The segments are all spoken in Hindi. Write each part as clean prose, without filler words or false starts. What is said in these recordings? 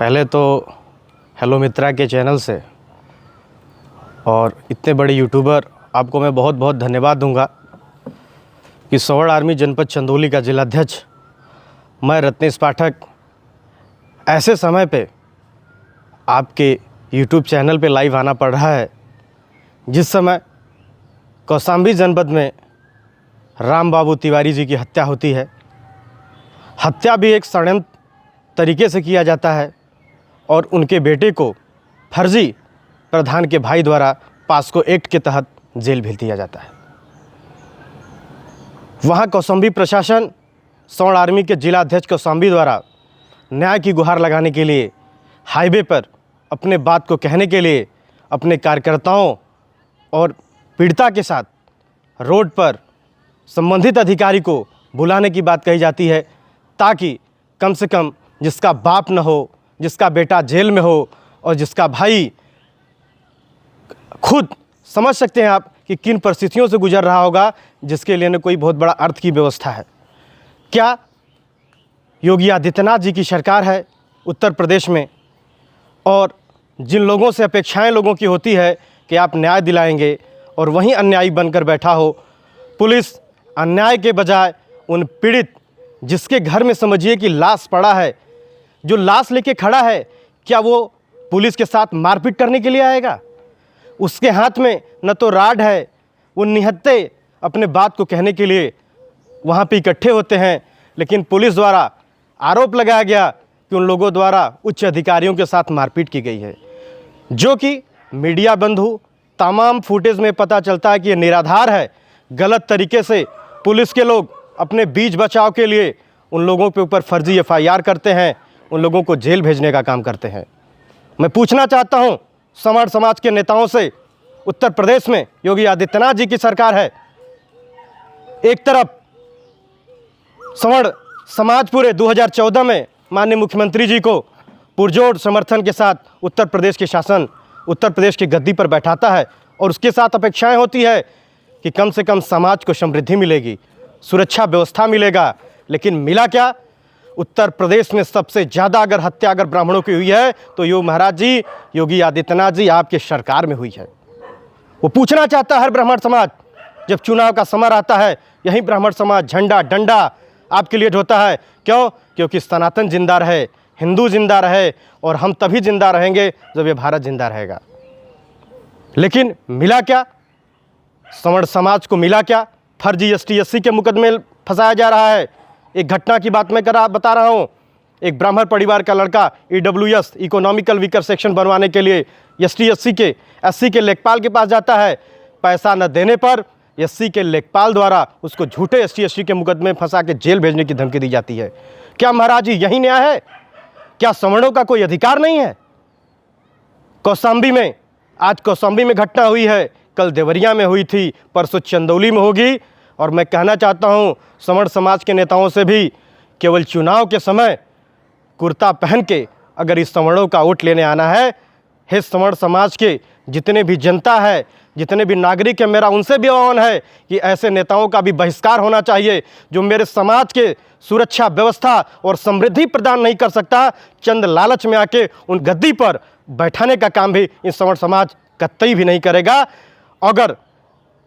पहले तो हेलो मित्रा के चैनल से और इतने बड़े यूट्यूबर आपको मैं बहुत बहुत धन्यवाद दूंगा कि स्वर्ण आर्मी जनपद चंदौली का जिलाध्यक्ष मैं रत्नेश पाठक ऐसे समय पे आपके यूट्यूब चैनल पे लाइव आना पड़ रहा है जिस समय कौशाम्बी जनपद में राम बाबू तिवारी जी की हत्या होती है। हत्या भी एक षड्यंत्र तरीके से किया जाता है और उनके बेटे को फर्जी प्रधान के भाई द्वारा पास्को एक्ट के तहत जेल भेज दिया जाता है। वहाँ कौशाम्बी प्रशासन स्वर्ण आर्मी के जिला अध्यक्ष कौशाम्बी द्वारा न्याय की गुहार लगाने के लिए हाईवे पर अपने बात को कहने के लिए अपने कार्यकर्ताओं और पीड़िता के साथ रोड पर संबंधित अधिकारी को बुलाने की बात कही जाती है ताकि कम से कम जिसका बाप न हो, जिसका बेटा जेल में हो और जिसका भाई खुद समझ सकते हैं आप कि किन परिस्थितियों से गुजर रहा होगा, जिसके लिए न कोई बहुत बड़ा अर्थ की व्यवस्था है। क्या योगी आदित्यनाथ जी की सरकार है उत्तर प्रदेश में और जिन लोगों से अपेक्षाएं लोगों की होती है कि आप न्याय दिलाएंगे और वहीं अन्यायी बनकर बैठा हो। पुलिस अन्याय के बजाय उन पीड़ित जिसके घर में समझिए कि लाश पड़ा है, जो लाश लेके खड़ा है, क्या वो पुलिस के साथ मारपीट करने के लिए आएगा? उसके हाथ में न तो राड है, वो निहत्ते अपने बात को कहने के लिए वहाँ पे इकट्ठे होते हैं, लेकिन पुलिस द्वारा आरोप लगाया गया कि उन लोगों द्वारा उच्च अधिकारियों के साथ मारपीट की गई है, जो कि मीडिया बंधु तमाम फुटेज में पता चलता है कि ये निराधार है। गलत तरीके से पुलिस के लोग अपने बीच बचाव के लिए उन लोगों के ऊपर फर्जी एफआईआर करते हैं, उन लोगों को जेल भेजने का काम करते हैं। मैं पूछना चाहता हूं समर्ण समाज के नेताओं से, उत्तर प्रदेश में योगी आदित्यनाथ जी की सरकार है, एक तरफ समर्ण समाज पूरे 2014 में माननीय मुख्यमंत्री जी को पुरजोर समर्थन के साथ उत्तर प्रदेश के शासन, उत्तर प्रदेश की गद्दी पर बैठाता है और उसके साथ अपेक्षाएं होती है कि कम से कम समाज को समृद्धि मिलेगी, सुरक्षा व्यवस्था मिलेगा। लेकिन मिला क्या? उत्तर प्रदेश में सबसे ज़्यादा अगर हत्या अगर ब्राह्मणों की हुई है तो यो महाराज जी, योगी आदित्यनाथ जी आपके सरकार में हुई है। वो पूछना चाहता है हर ब्राह्मण समाज, जब चुनाव का समय आता है यही ब्राह्मण समाज झंडा डंडा आपके लिए ढोता है। क्यों? क्योंकि सनातन जिंदा रहे, हिंदू जिंदा रहे और हम तभी जिंदा रहेंगे जब ये भारत जिंदा रहेगा। लेकिन मिला क्या? स्वर्ण समाज को मिला क्या? फर्जी एसटी एससी के मुकदमे फंसाया जा रहा है। एक घटना की बात मैं बता रहा हूँ। एक ब्राह्मण परिवार का लड़का ईडब्ल्यूएस इकोनॉमिकल वीकर सेक्शन बनवाने के लिए एससी के लेखपाल के पास जाता है। पैसा न देने पर एससी के लेखपाल द्वारा उसको झूठे एसटी के मुकदमे फंसा के जेल भेजने की धमकी दी जाती है। क्या महाराज जी यही न्याय है? क्या सवर्णों का कोई अधिकार नहीं है? कौशाम्बी में, आज कौशाम्बी में घटना हुई है, कल देवरिया में हुई थी, परसों चंदौली में होगी। और मैं कहना चाहता हूं स्वर्ण समाज के नेताओं से भी, केवल चुनाव के समय कुर्ता पहन के अगर इस सवर्णों का वोट लेने आना है, हे स्वर्ण समाज के जितने भी जनता है, जितने भी नागरिक हैं, मेरा उनसे भी आह्वान है कि ऐसे नेताओं का भी बहिष्कार होना चाहिए जो मेरे समाज के सुरक्षा व्यवस्था और समृद्धि प्रदान नहीं कर सकता। चंद लालच में आके उन गद्दी पर बैठाने का काम भी इन स्वर्ण समाज कतई भी नहीं करेगा। अगर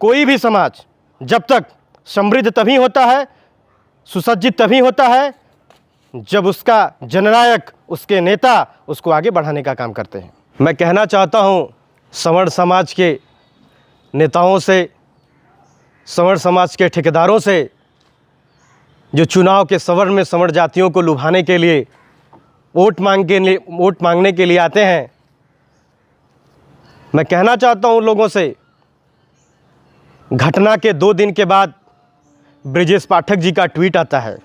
कोई भी समाज जब तक समृद्ध तभी होता है, सुसज्जित तभी होता है जब उसका जननायक, उसके नेता उसको आगे बढ़ाने का काम करते हैं। मैं कहना चाहता हूँ स्वर्ण समाज के नेताओं से, स्वर्ण समाज के ठेकेदारों से, जो चुनाव के सवर्ण में स्वर्ण जातियों को लुभाने के लिए वोट मांगने के लिए आते हैं, मैं कहना चाहता हूँ उन लोगों से, घटना के 2 दिन के बाद ब्रिजेश पाठक जी का ट्वीट आता है।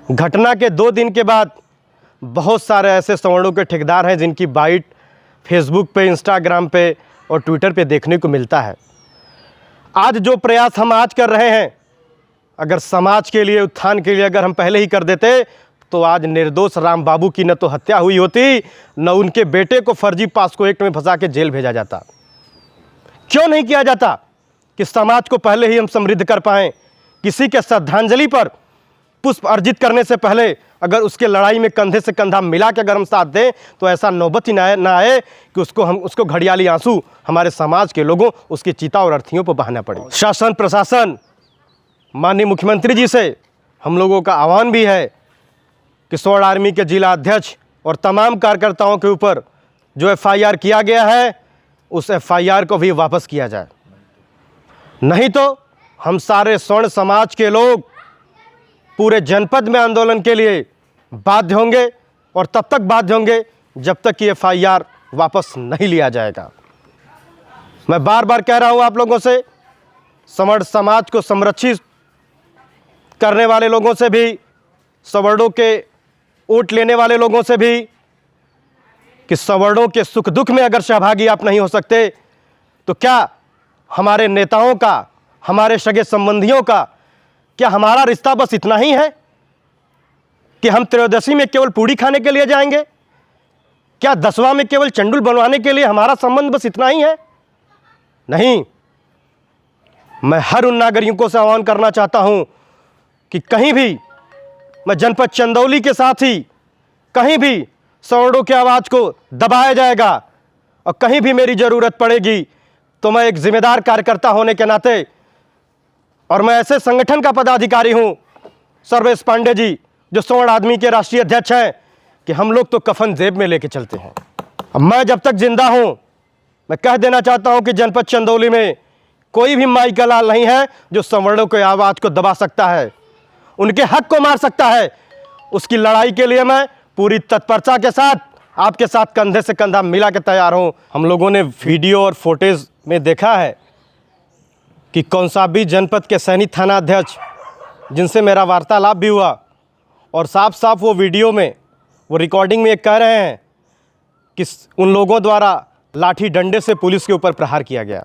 घटना के 2 दिन के बाद बहुत सारे ऐसे सवर्णों के ठेकेदार हैं जिनकी बाइट फेसबुक पे, इंस्टाग्राम पे और ट्विटर पे देखने को मिलता है। आज जो प्रयास हम आज कर रहे हैं, अगर समाज के लिए, उत्थान के लिए अगर हम पहले ही कर देते तो आज निर्दोष राम बाबू की न तो हत्या हुई होती, न उनके बेटे को फर्जी पास्को एक्ट में फंसा के जेल भेजा जाता। क्यों नहीं किया जाता कि समाज को पहले ही हम समृद्ध कर पाएं? किसी के श्रद्धांजलि पर पुष्प अर्जित करने से पहले अगर उसके लड़ाई में कंधे से कंधा मिला के अगर हम साथ दें तो ऐसा नौबत ही ना आए कि उसको घड़ियाली आंसू हमारे समाज के लोगों उसकी चिता और अर्थियों पर बहाना पड़े। शासन प्रशासन माननीय मुख्यमंत्री जी से हम लोगों का आह्वान भी है कि स्वर्ण आर्मी के जिला अध्यक्ष और तमाम कार्यकर्ताओं के ऊपर जो FIR किया गया है उस FIR को भी वापस किया जाए, नहीं तो हम सारे स्वर्ण समाज के लोग पूरे जनपद में आंदोलन के लिए बाध्य होंगे और तब तक बाध्य होंगे जब तक कि FIR वापस नहीं लिया जाएगा। मैं बार बार कह रहा हूं आप लोगों से, स्वर्ण समाज को संरक्षित करने वाले लोगों से भी, सवर्णों के वोट लेने वाले लोगों से भी, कि सवर्णों के सुख दुख में अगर सहभागी आप नहीं हो सकते तो क्या हमारे नेताओं का, हमारे सगे संबंधियों का, क्या हमारा रिश्ता बस इतना ही है कि हम त्रयोदशी में केवल पूड़ी खाने के लिए जाएंगे? क्या दसवां में केवल चंडुल बनवाने के लिए हमारा संबंध बस इतना ही है? नहीं, मैं हर उन नागरिकों से आह्वान करना चाहता हूं कि कहीं भी मैं जनपद चंदौली के साथ ही कहीं भी सवर्णों की आवाज़ को दबाया जाएगा और कहीं भी मेरी ज़रूरत पड़ेगी तो मैं एक जिम्मेदार कार्यकर्ता होने के नाते, और मैं ऐसे संगठन का पदाधिकारी हूं, सर्वेश पांडे जी जो स्वर्ण आदमी के राष्ट्रीय अध्यक्ष हैं, कि हम लोग तो कफन जेब में लेके चलते हैं। अब मैं जब तक जिंदा हूं मैं कह देना चाहता हूं कि जनपद चंदौली में कोई भी माई का लाल नहीं है जो सवर्णों की आवाज़ को दबा सकता है, उनके हक को मार सकता है। उसकी लड़ाई के लिए मैं पूरी तत्परता के साथ आपके साथ कंधे से कंधा मिला के तैयार हूं। हम लोगों ने वीडियो और फोटेज में देखा है कि कौशाम्बी जनपद के सैनिक थाना अध्यक्ष जिनसे मेरा वार्तालाप भी हुआ, और साफ साफ वो वीडियो में, वो रिकॉर्डिंग में कह रहे हैं कि उन लोगों द्वारा लाठी डंडे से पुलिस के ऊपर प्रहार किया गया।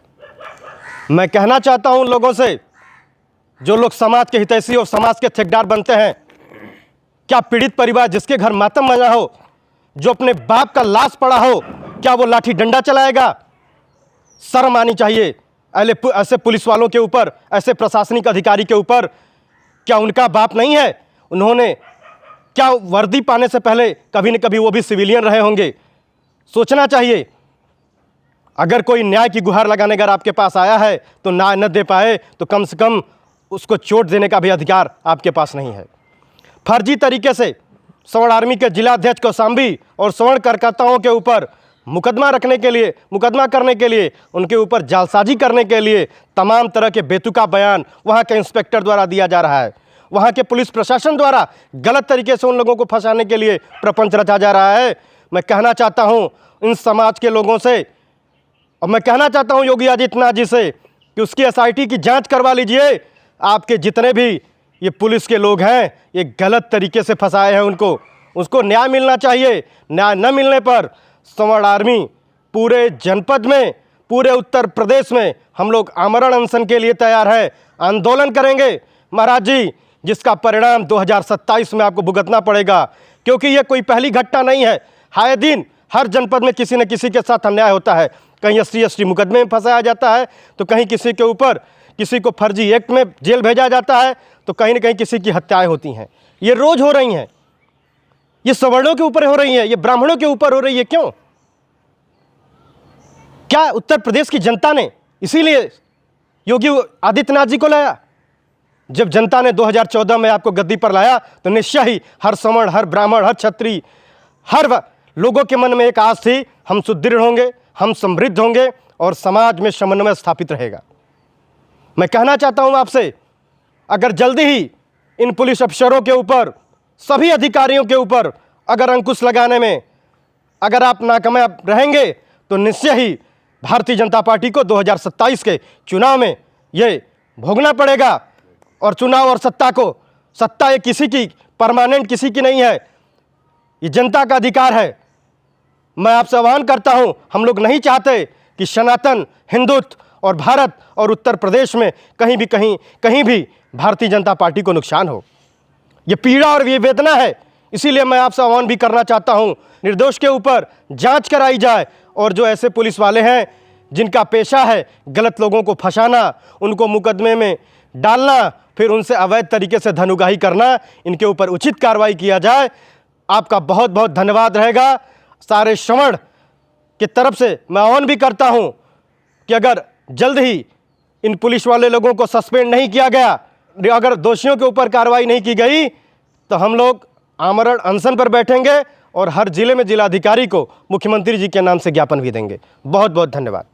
मैं कहना चाहता हूं उन लोगों से जो लोग समाज के हितैषी और समाज के ठेकेदार बनते हैं, क्या पीड़ित परिवार जिसके घर मातम मचा हो, जो अपने बाप का लाश पड़ा हो, क्या वो लाठी डंडा चलाएगा? शर्म आनी चाहिए ऐसे पुलिस वालों के ऊपर, ऐसे प्रशासनिक अधिकारी के ऊपर। क्या उनका बाप नहीं है? उन्होंने क्या वर्दी पाने से पहले कभी न कभी वो भी सिविलियन रहे होंगे? सोचना चाहिए। अगर कोई न्याय की गुहार लगाने अगर आपके पास आया है तो न्याय न दे पाए तो कम से कम उसको चोट देने का भी अधिकार आपके पास नहीं है। फर्जी तरीके से स्वर्ण आर्मी के जिला अध्यक्ष कौशाम्बी और स्वर्ण कार्यकर्ताओं के ऊपर मुकदमा करने के लिए उनके ऊपर जालसाजी करने के लिए तमाम तरह के बेतुका बयान वहाँ के इंस्पेक्टर द्वारा दिया जा रहा है, वहाँ के पुलिस प्रशासन द्वारा गलत तरीके से उन लोगों को फंसाने के लिए प्रपंच रचा जा रहा है। मैं कहना चाहता हूँ इन समाज के लोगों से, और मैं कहना चाहता हूँ योगी आदित्यनाथ जी से कि उसकी SIT की जांच करवा लीजिए। आपके जितने भी ये पुलिस के लोग हैं ये गलत तरीके से फंसाए हैं, उसको न्याय मिलना चाहिए। न्याय न मिलने पर स्वर्ण आर्मी पूरे जनपद में, पूरे उत्तर प्रदेश में हम लोग आमरण अनशन के लिए तैयार हैं, आंदोलन करेंगे महाराज जी, जिसका परिणाम 2027 में आपको भुगतना पड़ेगा। क्योंकि ये कोई पहली घटना नहीं है, आए दिन हर जनपद में किसी न किसी के साथ अन्याय होता है। कहीं SC/ST मुकदमे में फंसाया जाता है, तो कहीं किसी के ऊपर, किसी को फर्जी एक्ट में जेल भेजा जाता है, तो कहीं न कहीं किसी की हत्याएं होती हैं। ये रोज़ हो रही हैं, ये सवर्णों के ऊपर हो रही है, ये ब्राह्मणों के ऊपर हो रही है। क्यों? क्या उत्तर प्रदेश की जनता ने इसीलिए योगी आदित्यनाथ जी को लाया? जब जनता ने 2014 में आपको गद्दी पर लाया तो निश्चय ही हर सवर्ण, हर ब्राह्मण, हर क्षत्रिय, हर लोगों के मन में एक आस थी, हम सुदृढ़ होंगे, हम समृद्ध होंगे और समाज में समन्वय स्थापित रहेगा। मैं कहना चाहता हूं आपसे, अगर जल्दी ही इन पुलिस अफसरों के ऊपर, सभी अधिकारियों के ऊपर अगर अंकुश लगाने में अगर आप नाकामयाब रहेंगे तो निश्चय ही भारतीय जनता पार्टी को 2027 के चुनाव में ये भोगना पड़ेगा। और चुनाव और सत्ता ये किसी की परमानेंट किसी की नहीं है, ये जनता का अधिकार है। मैं आपसे आह्वान करता हूं, हम लोग नहीं चाहते कि सनातन हिंदुत्व और भारत और उत्तर प्रदेश में कहीं भी भारतीय जनता पार्टी को नुकसान हो। ये पीड़ा और ये वेदना है। इसीलिए मैं आपसे आह्वान भी करना चाहता हूं, निर्दोष के ऊपर जांच कराई जाए, और जो ऐसे पुलिस वाले हैं जिनका पेशा है गलत लोगों को फंसाना, उनको मुकदमे में डालना, फिर उनसे अवैध तरीके से धन उगाही करना, इनके ऊपर उचित कार्रवाई किया जाए। आपका बहुत बहुत धन्यवाद रहेगा। सारे श्रवण की तरफ से मैं आह्वान भी करता हूं कि अगर जल्द ही इन पुलिस वाले लोगों को सस्पेंड नहीं किया गया, अगर दोषियों के ऊपर कार्रवाई नहीं की गई, तो हम लोग आमरण अनशन पर बैठेंगे और हर जिले में जिलाधिकारी को मुख्यमंत्री जी के नाम से ज्ञापन भी देंगे। बहुत बहुत धन्यवाद।